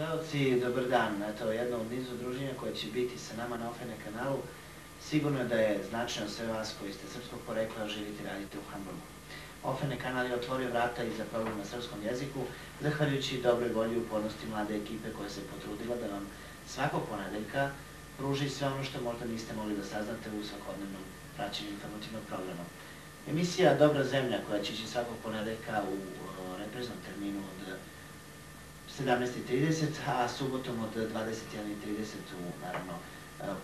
Gledalci, dobar dan. Eto, jedno od nizu druženja koje će biti sa nama na Ofene kanalu. Sigurno je da je značajno sve vas koji ste srpskog porekla, a živite i radite u Hamburgu. Ofene kanal je otvorio vrata i za program na srpskom jeziku, zahvaljujući dobroj volji i upornosti mlade ekipe koja se potrudila da vam svakog ponedeljka pruži sve ono što možda niste mogli da saznate u svakodnevnom praćenju informativnog programa. Emisija Dobra zemlja koja će ići svakog ponedeljka u repriznom terminu od 17:30, a subotom od 21:30 u, naravno,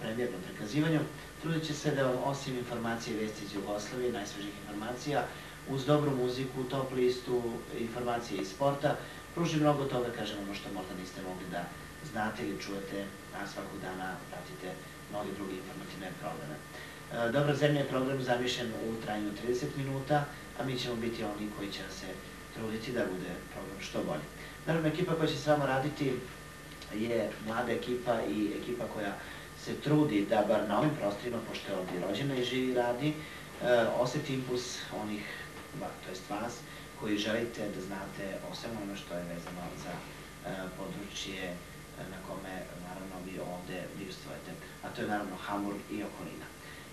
premijernom prikazivanju. Trudit će se da vam, osim informacije i vesti iz Jugoslavije, najsvežih informacija, uz dobru muziku, top listu, informacije iz sporta, pruži mnogo toga, kažem, ono što možda niste mogli da znate ili čujete, a svakog dana pratite mnogi drugi informativne programe. Dobra zemlja je program zamišljen u trajanju 30 minuta, a mi ćemo biti oni koji će se truditi da bude program što bolji. Naravno, ekipa koja će s vama raditi je mlada ekipa i ekipa koja se trudi da bar na ovim prostorima, pošto je ovdje rođena i živi i radi, osjeti impuls onih, to jest vas, koji želite da znate o svemu ono što je vezano za područje na kome, naravno, vi ovde bivstvujete, a to je, naravno, Hamburg i okolina.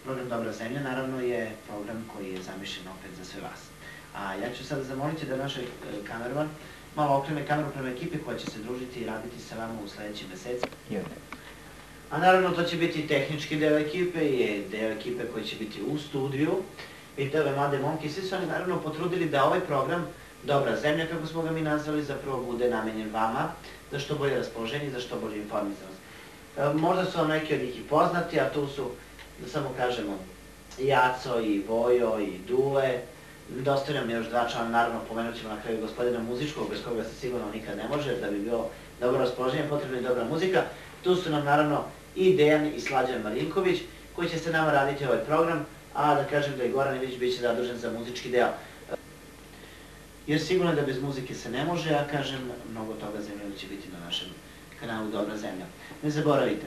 Program Dobra zemlja, naravno, je program koji je zamišljen opet za sve vas. A ja ću sada zamoliti da naš kamerman malo okrene kameru prema ekipi koja će se družiti i raditi sa vama u sledećim mesecima. A naravno, to će biti tehnički deo ekipe i deo ekipe koji će biti u studiju. Vidite ove mlade momke, svi su oni naravno potrudili da ovaj program Dobra zemlja, kako smo ga mi nazvali, zapravo bude namenjen vama, za što bolje raspoloženje i za što bolje informisanost. Možda su vam neki od njih i poznati, a tu su, da samo kažemo, i Aco, i Vojo, i Dule. Dosta nam još dva člana, naravno pomenut ćemo na kraju gospodina muzičkog, bez koga se sigurno nikad ne može, da bi bilo dobro raspoloženje, potrebna i dobra muzika. Tu su nam naravno i Dejan i Slađan Marinković, koji će se nama raditi ovaj program, a da kažem da i Goran Ilić biće zadužen za muzički deo. Jer sigurno da bez muzike se ne može, a kažem, mnogo toga zanimljivo će biti na našem kanalu Dobra zemlja. Ne zaboravite,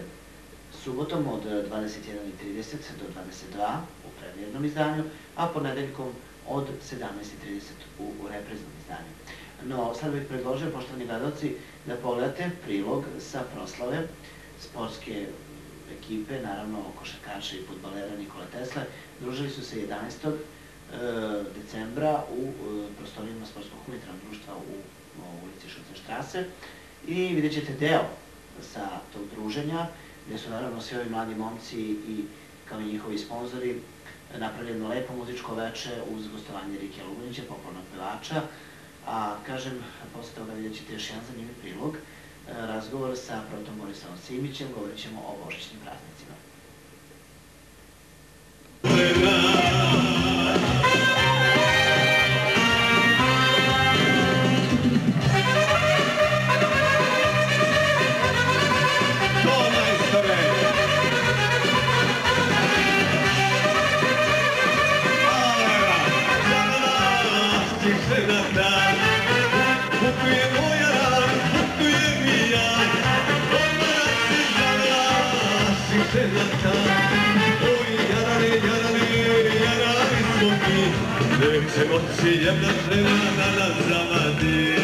subotom od 21:30 do 22 u premijernom izdanju, a ponedeljkom od 17:30 u repriznom izdanju. No, sad bih predložio, poštovani gledalci, da pogledate prilog sa proslave sportske ekipe, naravno košarkaša i fudbalera Nikole Tesle. Družili su se 11. decembra u prostorijama Sportskog humanitarnog društva u ulici Šucenštrase i vidjet ćete deo sa tog druženja, gde su naravno svi ovi mladi momci i kao i njihovi sponzori napravili jedno lepo muzičko veče uz gostovanje Rike Lugonića, popularnog pevača, a kažem, posle toga vidjet ćete još jedan zanimljiv prilog, razgovor sa protom Borislavom Simićem, govorit ćemo o božićnim praznicima. Neće moći jedna žena da nas zavadi.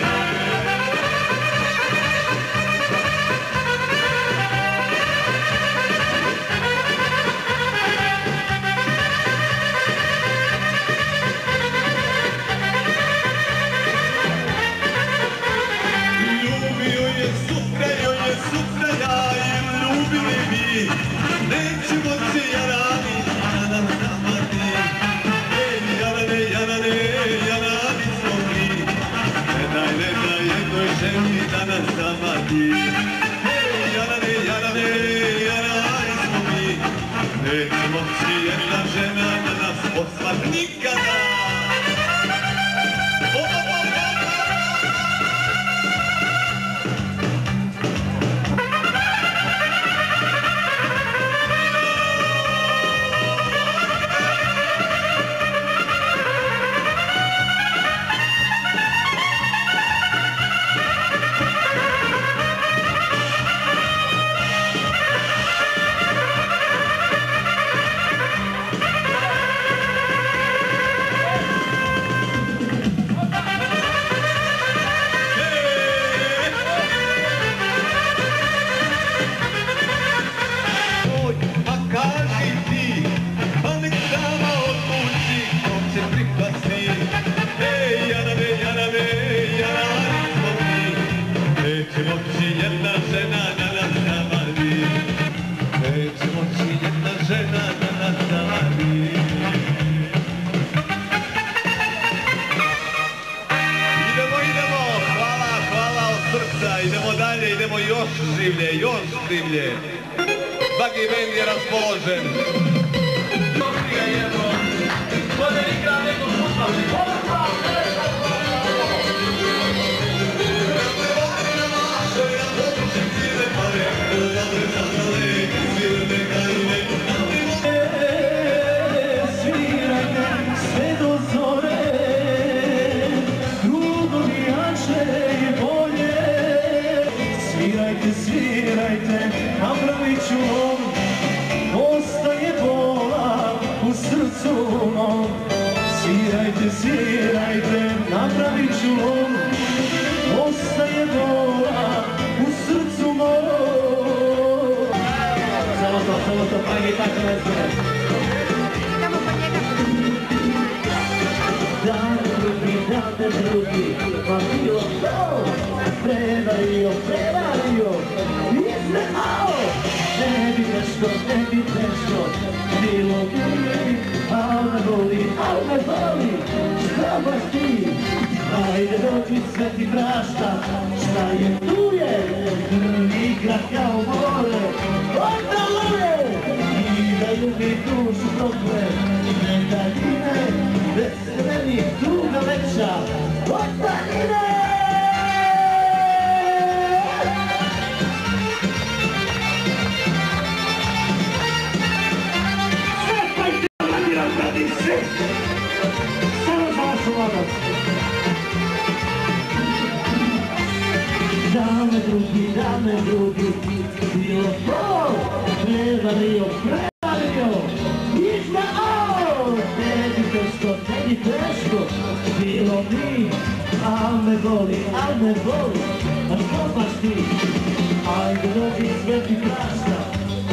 Ljubio je sutra ja i ljubili vi. Neće moći jarani da nas zavadi. Ženi da nas zavadi. Hej, jarane, jarane, jarani smo mi. Neće moći jedna žena da nas posvati nikada. življe, još življe. Svaki bend je raspoložen. Svirajte, napravit ću on, ostaje bola u srcu mom. Svirajte, svirajte, napravit ću on, ostaje bola u srcu mom. Samo to, pa i tako ne zove. Dan drugi, pa bilo to, prevario, izmehao. Ne bi nešto, bilo bi, al me boli, šta baš ti? Ajde dođi sve ti prašta, šta je tu je, igra kao more, odaluje, i da ljubi dušu prokle, ne daljine, veseleni tuga veća, oddaljine. Samo za vašu vodost. Dame drugi, bilo to, prevario, izmao. Tebi teško, bilo mi, al me boli, a što baš ti? Ajde dođi sve ti prašta,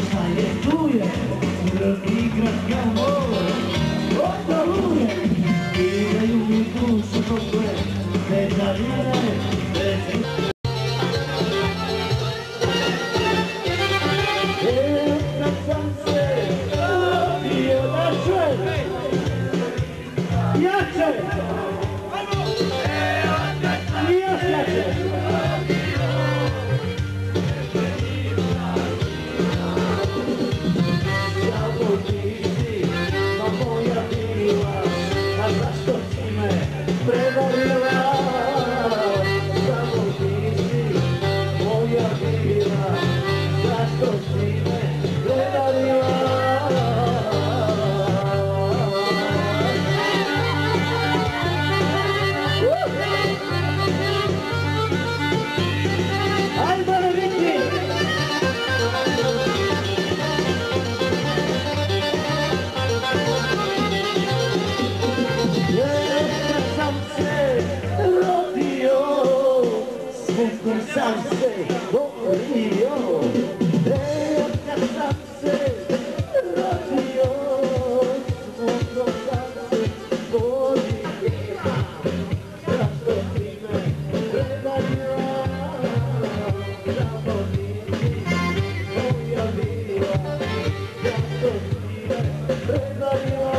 šta je tu je, igra kao more, odaluje, igraju mi dušu dokle, ne daljine, kad sam se rodio jače, još jače. Sam se borio, kad sam se rodio, smukom sam se borio, zašto ti me prevario, samo nisi moja bila, zašto ti me prevario.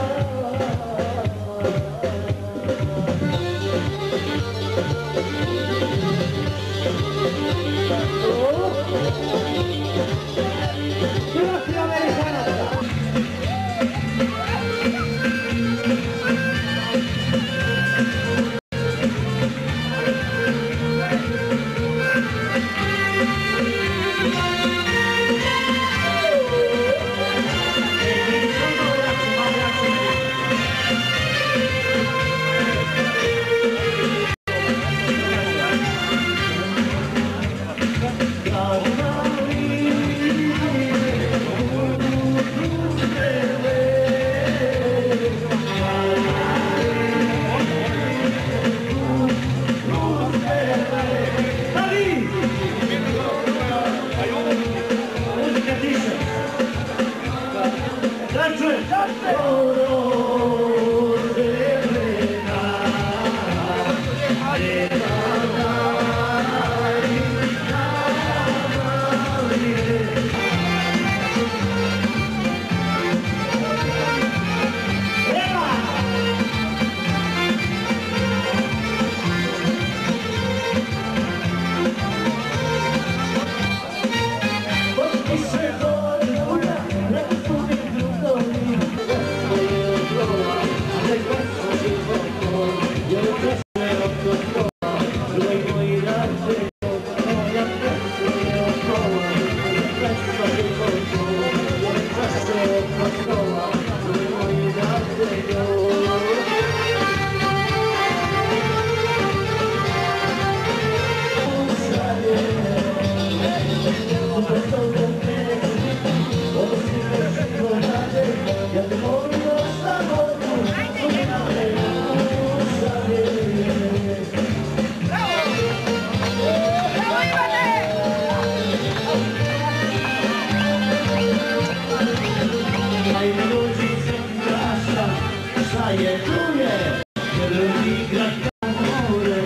je čuje, drugi grad kao more,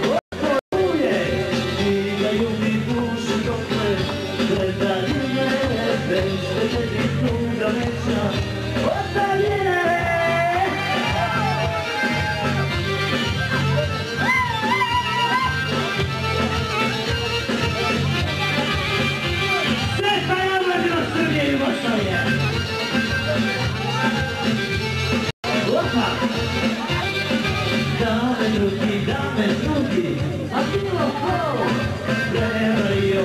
okoluje, živaju mi duše tople, gledaju me, bez večeri tuga veća, odaljine. Sretna je omladina Srbije i Jugoslavije! Opa! Dame drugi, a bilo ko? Prevario,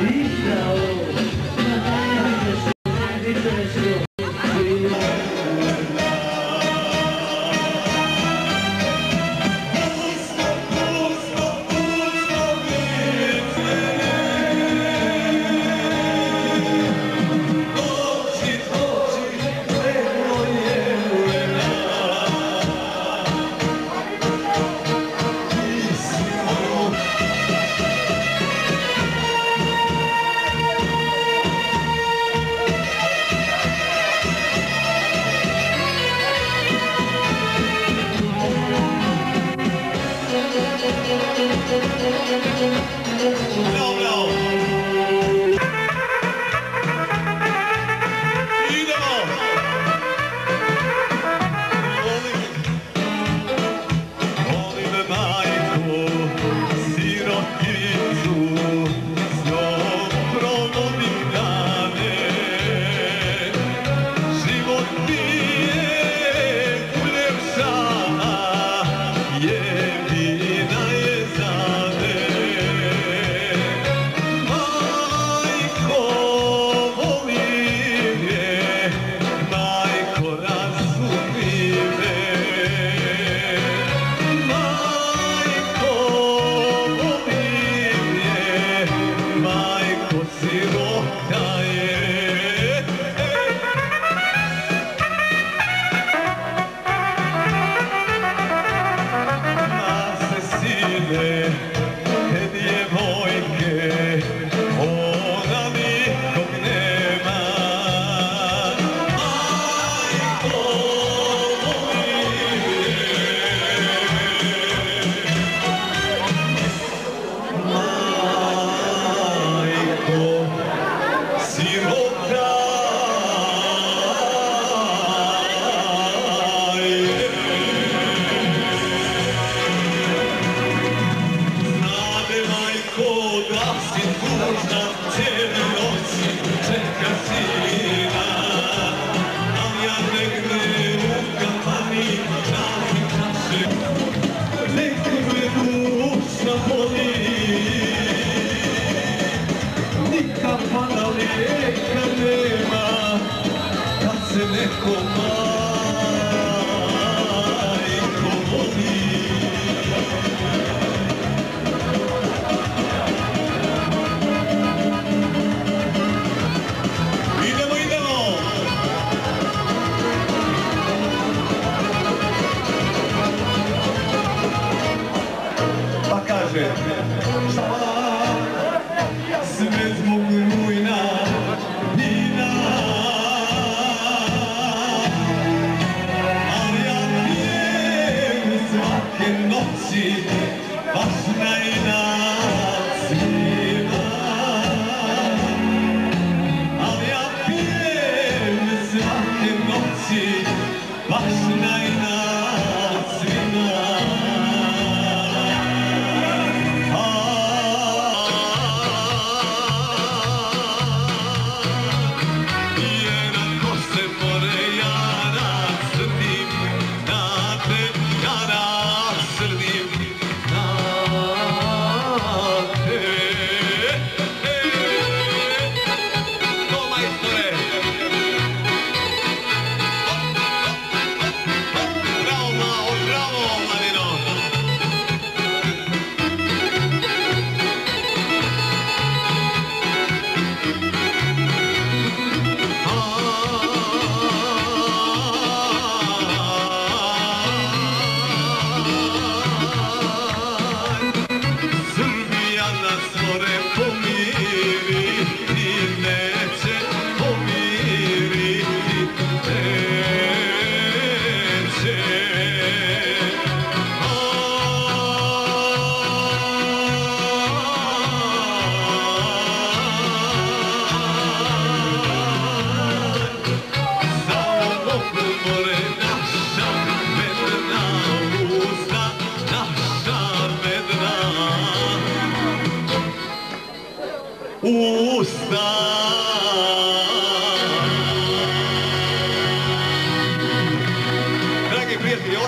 izdao, na ne vidiš, svi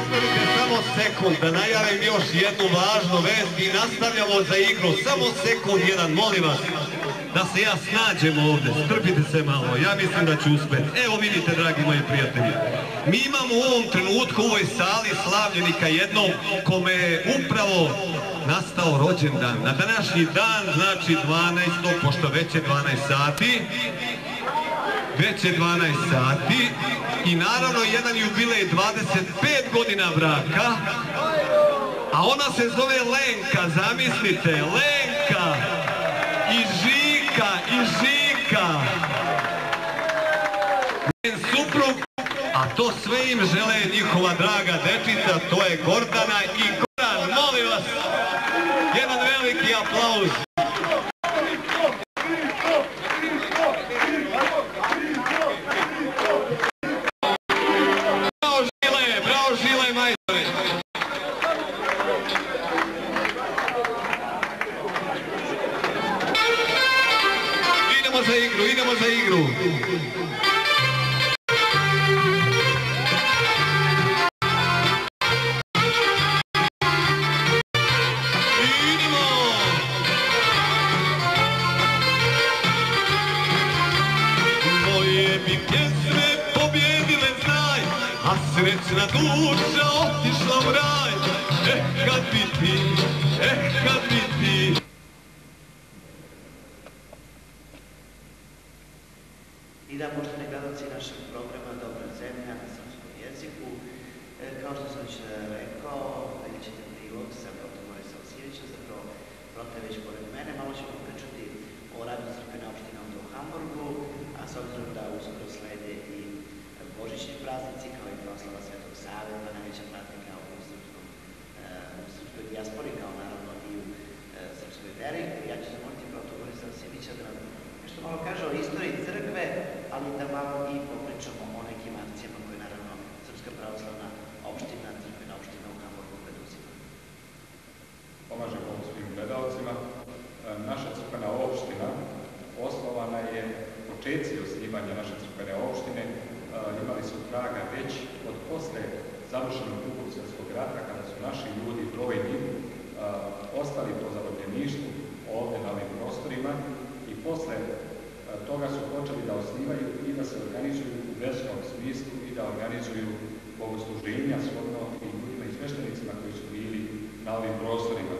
glazbenike, samo sekund, da najavim još jednu važnu vest i nastavljamo za igru. Samo sekund jedan, molim vas, da se ja snađem ovdje. Strpite se malo, ja mislim da ću uspjeti. Evo vidite, dragi moji prijatelji, mi imamo u ovom trenutku u ovoj sali slavljenika jednog kome je upravo nastao rođendan. Na današnji dan, znači 12. pošto već je 12 sati, već je 12 sati i naravno jedan jubilej 25 godina braka, a ona se zove Lenka, zamislite, Lenka i Žika, njen suprug, a to sve im žele njihova draga dečica, to je Gordana i Goran, molim vas, jedan veliki aplauz. Idemo za igru. Moje bi pjesme pobjedile, znaj, a srećna duša otišla u raj. Kad bi ti, kad bi ti. I da, poštovani gledalci našeg programa Dobra zemlja na srpskom jeziku, kao što sam već rekao, vidjet ćete prilog sa Protom Borisa Vasijevića, zapravo Proto je već pored mene, malo ćemo pričati o radu crkvene opštine ovdje u Hamburgu, a s obzirom da uskoro slede i božićni praznici, kao i proslava Svetog Save, pa najveća praznika u srpskoj dijaspori, kao naravno i u srpskoj veri. Ja ću zamoliti Proto Borisa Vasijevića da nam nešto malo kaže o istoriji crkve, ali da malo i popričamo o nekim akcijama koje naravno Srpska pravoslavna opština, crkvena opština u Hamburgu preduzima. Pomaže Bog svim gledalcima. Naša crkvena opština osnovana je, počeci osnivanja naše crkvene opštine imali su traga već od posle završenog Drugog svjetskog rata, kada su naši ljudi brojni ostali po zarobljeništvu ovdje na ovim prostorima i posle toga su počeli da osnivaju i da se organizuju u verskom smislu i da organizuju bogosluženja shodno i ljudima i sveštenicima koji su bili na ovim prostorima.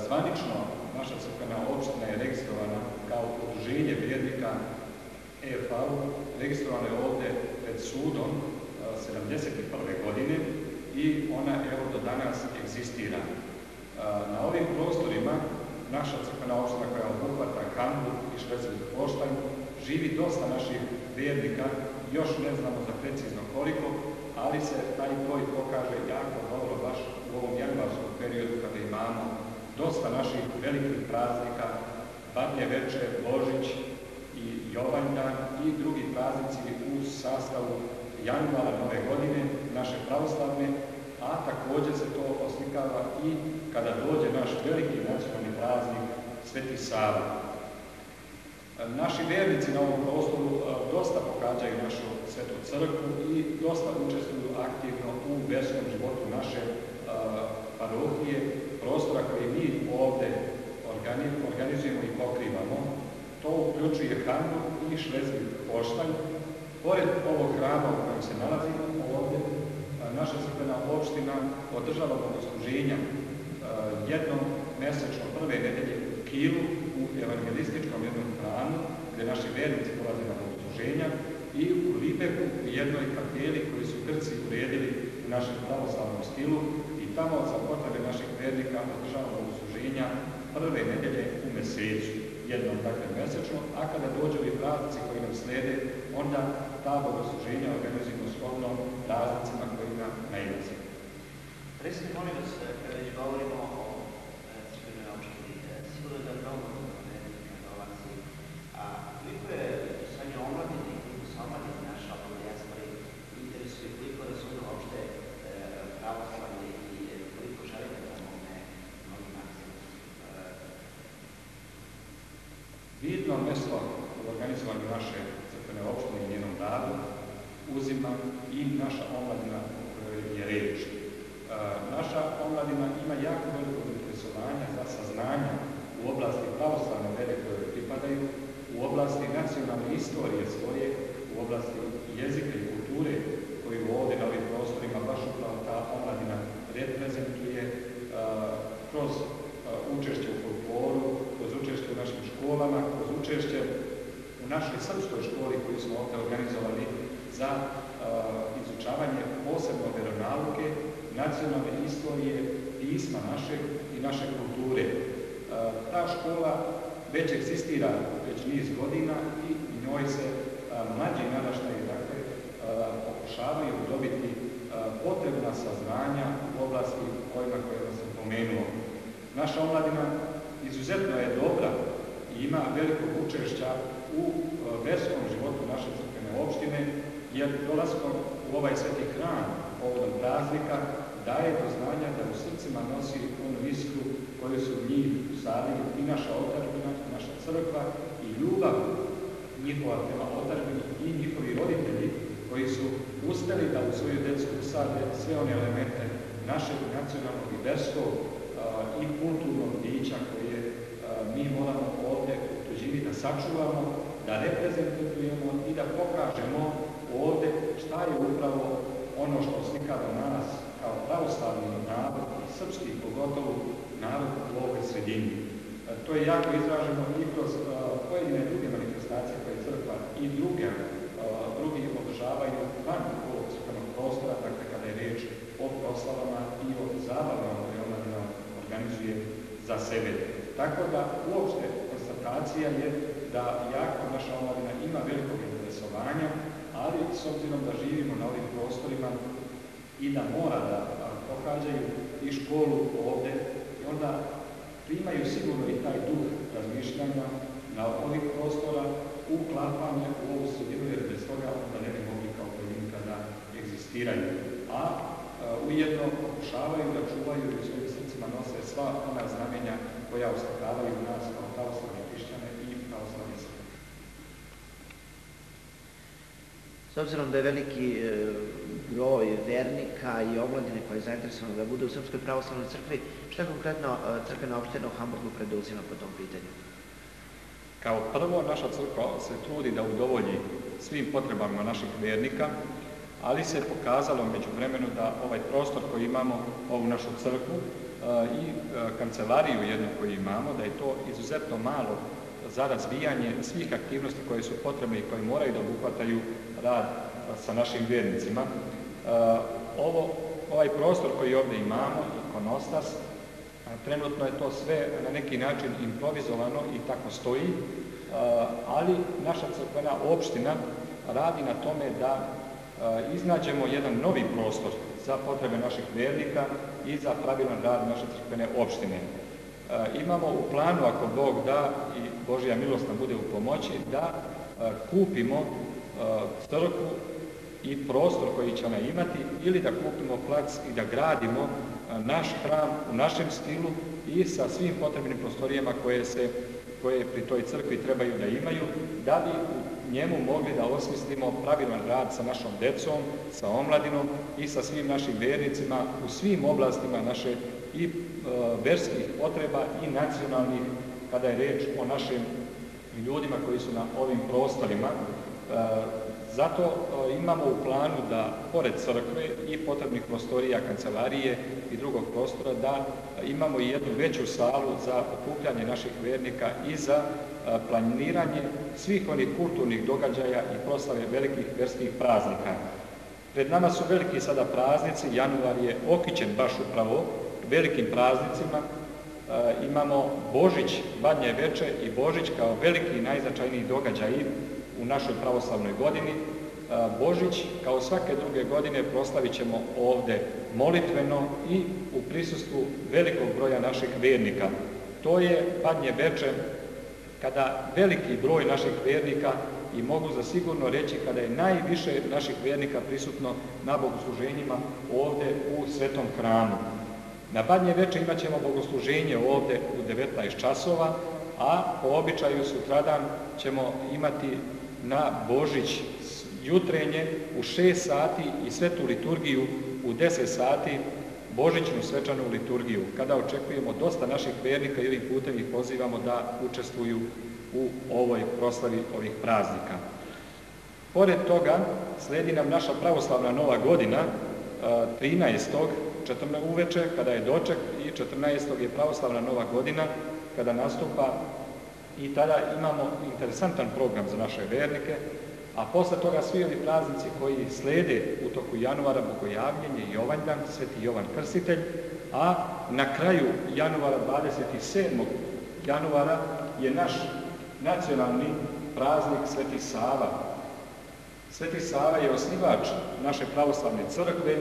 Zvanično naša crkvena opština je registrovana kao udruženje vjernika EFA-u, registrovana je ovdje pred sudom 1971. godine i ona evo do danas egzistira. Na ovim prostorima naša crkvena opština koja obuhvata Hamburg i Schleswig-Holstein živi dosta naših vjernika, još ne znamo za precizno koliko, ali se taj broj pokaže jako dobro baš u ovom januarskom periodu kada imamo dosta naših velikih praznika, Badnje veče, Božić i Jovanjdan i drugi praznici u sastavu januara nove godine naše pravoslavne, a također se to oslikava i kada dođe naš veliki nacionalni praznik Sveti Sava. Naši vernici na ovom prostoru dosta pohađaju našu svetu crkvu i dosta učestvuju aktivno u verskom životu naše parohije, prostora koji mi ovdje organizujemo i pokrivamo. To uključuje Hamburg i Schleswig-Holstein. Pored ovog hrama u kojem se nalazimo ovdje, naša crkvena opština održava bogosluženja jednom mesečno prve nedelje u Kielu u evangelističkom jednom hramu gdje naši vernici dolaze na bogosluženja i u Libeku u jednoj kapeli koju su Grci uredili u našem pravoslavnom stilu i tamo za potrebe naših vernika održava bogosluženja prve nedelje u mesecu, jednom dakle mesečno, a kada dođu i praznici koji nam slede, onda ta bogosluženja organizujemo shodno praznicima koji nam nailaze. Recite, molim vas, kada već govorimo o crkvenoj opštini, sigurno da mnogo vernika dolazi, a koliko je sanje omladine i koliko se omladine naša u dijaspori interesuje, koliko razume uopšte pravoslavlje i koliko žele da pomogne mnogim akcijama? Bitno mesto u organizovanju naše crkvene opštine i njenom radu uzima i naša omladina je reč. Naša omladina ima jako veliko interesovanja za saznanja u oblasti pravoslavne vere koje pripadaju, u oblasti nacionalne istorije svoje, u oblasti jezika i kulture koju ovdje na ovim prostorima baš upravo ta omladina reprezentuje kroz učešće u folkloru, kroz učešće u našim školama, kroz učešće u našoj srpskoj školi koju smo ovdje organizovali za izučavanje posebno veronauke, nacionalne istorije, pisma našeg i naše kulture. Ta škola već egzistira već niz godina i njoj se mlađi naraštaji pokušavaju dobiti potrebna saznanja u oblasti koje sam pomenuo. Naša omladina izuzetno je dobra i ima velikog učešća u verskom životu naše crkvene opštine, jer dolaskom u ovaj sveti hram povodom praznika daje do znanja da u srcima nosi onu iskru koju su njih usadili i naša otadžbina, i naša crkva i ljubav njihova prema otadžbini i njihovi roditelji koji su uspeli da u svoju djecu usade sve one elemente našeg nacionalnog i verskog i kulturnog bića koje mi moramo ovdje u tuđini da sačuvamo, da reprezentujemo i da pokažemo ovdje šta je upravo ono što slikava nas kao pravoslavni narod i srpski pogotovo narod u ovoj sredini. To je jako izraženo i kroz pojedine druge manifestacije koje crkva i drugi održavaju van ovog crkvenog prostora, dakle kada je riječ o proslavama i o zabavama koje omladina organizuje za sebe. Tako da uopšte konstatacija je da jako naša omladina ima velikog interesovanja, ali s obzirom da živimo na ovim prostorima i da mora da pohađaju i školu ovdje, i onda primaju sigurno i taj duh razmišljanja na ovih prostora, uklapanja u ovu sredinu, jer bez toga onda ne bi mogli kao pojedinka da egzistiraju. A ujedno pokušavaju da čuvaju i u svojim srcima nose sva ona znamenja koja oslikavaju nas kao pravoslavne hrišćane i pravoslavne crkve. S obzirom da je veliki broj vernika i omladine koji je zainteresovano da bude u Srpskoj pravoslavnoj crkvi, šta konkretno crkvena opština u Hamburgu preduzima po tom pitanju? Kao prvo, naša crkva se trudi da udovolji svim potrebama naših vernika, ali se pokazalo među vremenu da ovaj prostor koji imamo, ovu našu crkvu i kancelariju jednu koju imamo, da je to izuzetno malo za razvijanje svih aktivnosti koje su potrebne i koje moraju da obuhvataju rad sa našim vjernicima. Ovaj prostor koji ovdje imamo, ikonostas, trenutno je to sve na neki način improvizovano i tako stoji, ali naša crkvena opština radi na tome da iznađemo jedan novi prostor za potrebe naših vernika i za pravilan rad naše crkvene opštine. Imamo u planu, ako Bog da i Božja milost nam bude u pomoći, da kupimo crkvu i prostor koji će ona imati ili da kupimo plac i da gradimo naš hram u našem stilu i sa svim potrebnim prostorijama koje pri toj crkvi trebaju da imaju, da bi u njemu mogli da osmislimo pravilan rad sa našom decom, sa omladinom i sa svim našim vernicima u svim oblastima naše i verskih potreba i nacionalnih, kada je reč o našim ljudima koji su na ovim prostorima. Zato imamo u planu da, pored crkve i potrebnih prostorija, kancelarije i drugog prostora, da imamo i jednu veću salu za okupljanje naših vernika i za planiranje svih onih kulturnih događaja i proslave velikih verskih praznika. Pred nama su veliki sada praznici, januar je okićen baš upravo velikim praznicima. Imamo Božić, Badnje veče i Božić kao veliki i najznačajniji događaji u našoj pravoslavnoj godini. Božić, kao svake druge godine, proslavit ćemo ovdje molitveno i u prisustvu velikog broja naših vernika. To je Badnje veče kada veliki broj naših vernika, i mogu za sigurno reći kada je najviše naših vernika prisutno na bogosluženjima ovdje u Svetom hramu. Na Badnje veče imat ćemo bogosluženje ovdje u 19 časova, a po običaju sutradan ćemo imati na Božić jutrenje u 6 sati i svetu liturgiju u 10 sati, božićnu svečanu liturgiju, kada očekujemo dosta naših vernika i ovim putem ih pozivamo da učestvuju u ovoj proslavi ovih praznika. Pored toga, slijedi nam naša pravoslavna nova godina, 13. uveče, kada je doček, i 14. je pravoslavna nova godina, kada nastupa, i tada imamo interesantan program za naše vernike, a posle toga svi ovi praznici koji slijede u toku januara, Bogojavljenje, Jovanjdan, Sveti Jovan Krstitelj, a na kraju januara, 27. januara, je naš nacionalni praznik Sveti Sava. Sveti Sava je osnivač naše pravoslavne crkve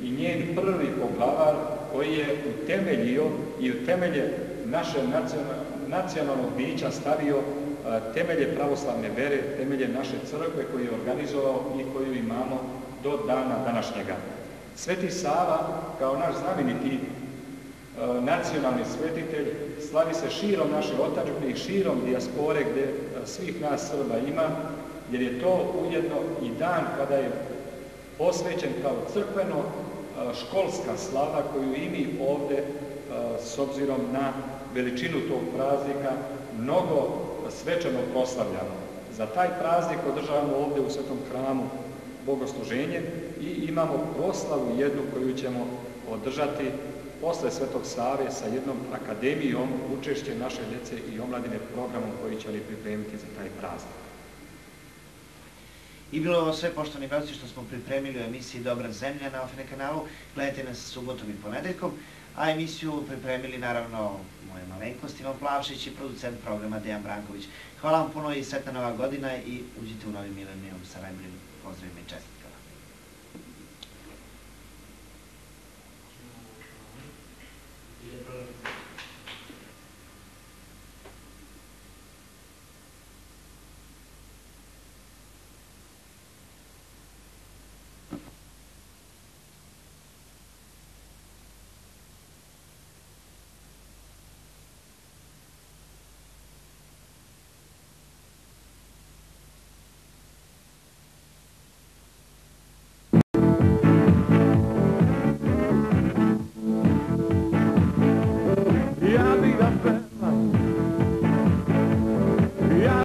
i njen prvi poglavar koji je utemeljio i u temelje naše nacionalnog bića stavio temelje pravoslavne vere, temelje naše crkve koju je organizovao i koju imamo do dana današnjega. Sveti Sava, kao naš znameniti nacionalni svetitelj, slavi se širom naše otadžbine i širom dijaspore gdje svih nas Srba ima, jer je to ujedno i dan kada je posvećen kao crkveno školska slava koju i mi ovdje, s obzirom na veličinu tog praznika, mnogo svečano proslavljamo. Za taj praznik održavamo ovdje u Svetom hramu bogosluženje i imamo proslavu jednu koju ćemo održati posle Svetog Save sa jednom akademijom, učešće naše djece i omladine programom koji će li pripremiti za taj praznik. I bilo ovo sve, poštovani gledalci, što smo pripremili u emisiji Dobra zemlja na OFN kanalu. Gledajte nas subotom i ponedeljkom, a emisiju pripremili naravno moje malenkost Ivan Plavšić i producent programa Dejan Branković. Hvala vam puno i sretna nova godina i uđite u novi milenijum sa najboljim pozdravima i čestitkama.